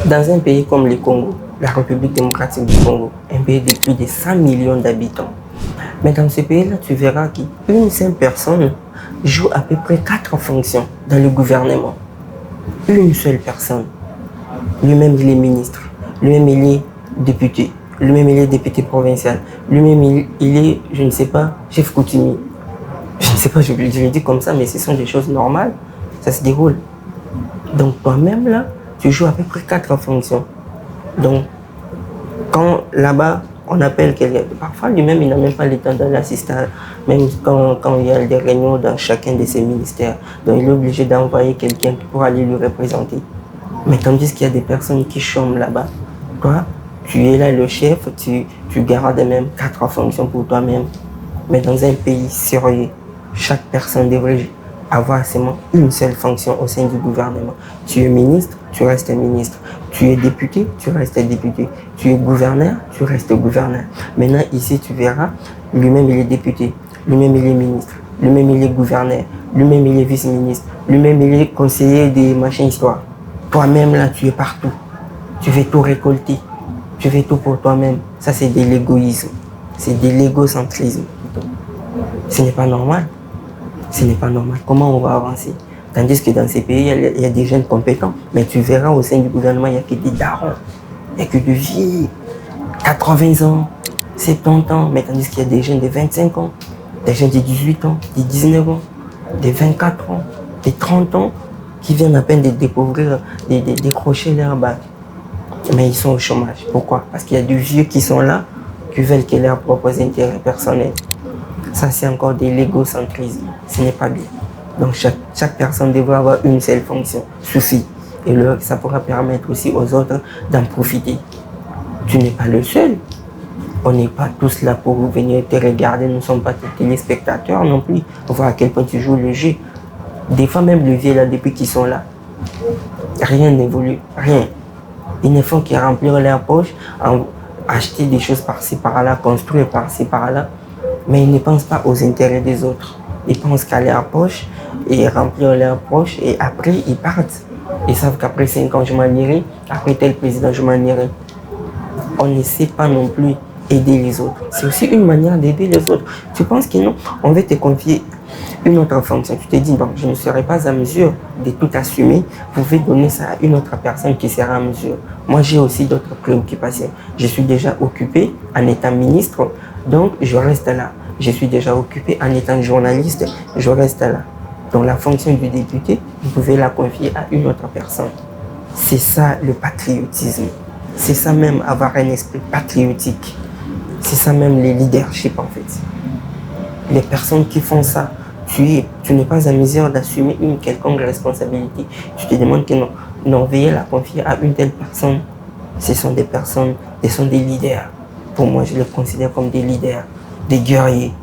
Dans un pays comme le Congo, la République démocratique du Congo, un pays de plus de 100 millions d'habitants. Mais dans ce pays-là, tu verras qu'une seule personne joue à peu près 4 fonctions dans le gouvernement. Une seule personne. Lui-même, il est ministre. Lui-même, il est député. Lui-même, il est député provincial. Lui-même, il est, je ne sais pas, chef coutumier. Je ne sais pas, je le dis comme ça, mais ce sont des choses normales. Ça se déroule. Donc toi-même, là, tu joues à peu près 4 fonctions. Donc, quand là-bas, on appelle quelqu'un, parfois lui-même, il n'a même pas le temps d'aller assister, même quand il y a des réunions dans chacun de ses ministères. Donc, il est obligé d'envoyer quelqu'un pour aller lui représenter. Mais tandis qu'il y a des personnes qui chôment là-bas, toi, tu es là le chef, tu gardes même 4 fonctions pour toi-même. Mais dans un pays sérieux, chaque personne devrait avoir seulement une seule fonction au sein du gouvernement. Tu es ministre, tu restes ministre. Tu es député, tu restes député. Tu es gouverneur, tu restes gouverneur. Maintenant, ici, tu verras, lui-même, il est député. Lui-même, il est ministre. Lui-même, il est gouverneur. Lui-même, il est vice-ministre. Lui-même, il est conseiller des machines histoires. Toi-même, là, tu es partout. Tu veux tout récolter. Tu fais tout pour toi-même. Ça, c'est de l'égoïsme. C'est de l'égocentrisme. Ce n'est pas normal. Ce n'est pas normal. Comment on va avancer? Tandis que dans ces pays, il y a des jeunes compétents. Mais tu verras au sein du gouvernement, il n'y a que des darons. Il n'y a que des vieilles. 80 ans, 70 ans. Mais tandis qu'il y a des jeunes de 25 ans, des jeunes de 18 ans, de 19 ans, de 24 ans, de 30 ans, qui viennent à peine de découvrir, de décrocher leur bac. Mais ils sont au chômage. Pourquoi? Parce qu'il y a des vieux qui sont là, qui veulent que leurs propres intérêts personnels. Ça, c'est encore de l'égocentrisme. Ce n'est pas bien. Donc, chaque personne devrait avoir une seule fonction, suffit. Et ça pourra permettre aussi aux autres d'en profiter. Tu n'es pas le seul. On n'est pas tous là pour venir te regarder. Nous ne sommes pas tes téléspectateurs non plus. On voit à quel point tu joues le jeu. Des fois, même le vieux là, depuis qu'ils sont là, rien n'évolue. Rien. Ils ne font que remplir leurs poches, acheter des choses par-ci par-là, construire par-ci par-là. Mais ils ne pensent pas aux intérêts des autres. Ils pensent qu'à leur poche et remplir leurs poches et après ils partent. Ils savent qu'après 5 ans je m'en irai, après tel président je m'en irai. On ne sait pas non plus aider les autres. C'est aussi une manière d'aider les autres. Tu penses que non, on va te confier une autre fonction. Tu te dis, bon, je ne serai pas à mesure de tout assumer. Vous pouvez donner ça à une autre personne qui sera à mesure. Moi, j'ai aussi d'autres préoccupations. Je suis déjà occupé en étant ministre, donc je reste là. Je suis déjà occupé en étant journaliste, je reste là. Donc la fonction du député, vous pouvez la confier à une autre personne. C'est ça le patriotisme. C'est ça même avoir un esprit patriotique. C'est ça même le leadership en fait. Les personnes qui font ça, tu n'es pas à mesure d'assumer une quelconque responsabilité. Tu te demandes que non, veuillez la confier à une telle personne. Ce sont des personnes, ce sont des leaders. Pour moi, je les considère comme des leaders, des guerriers.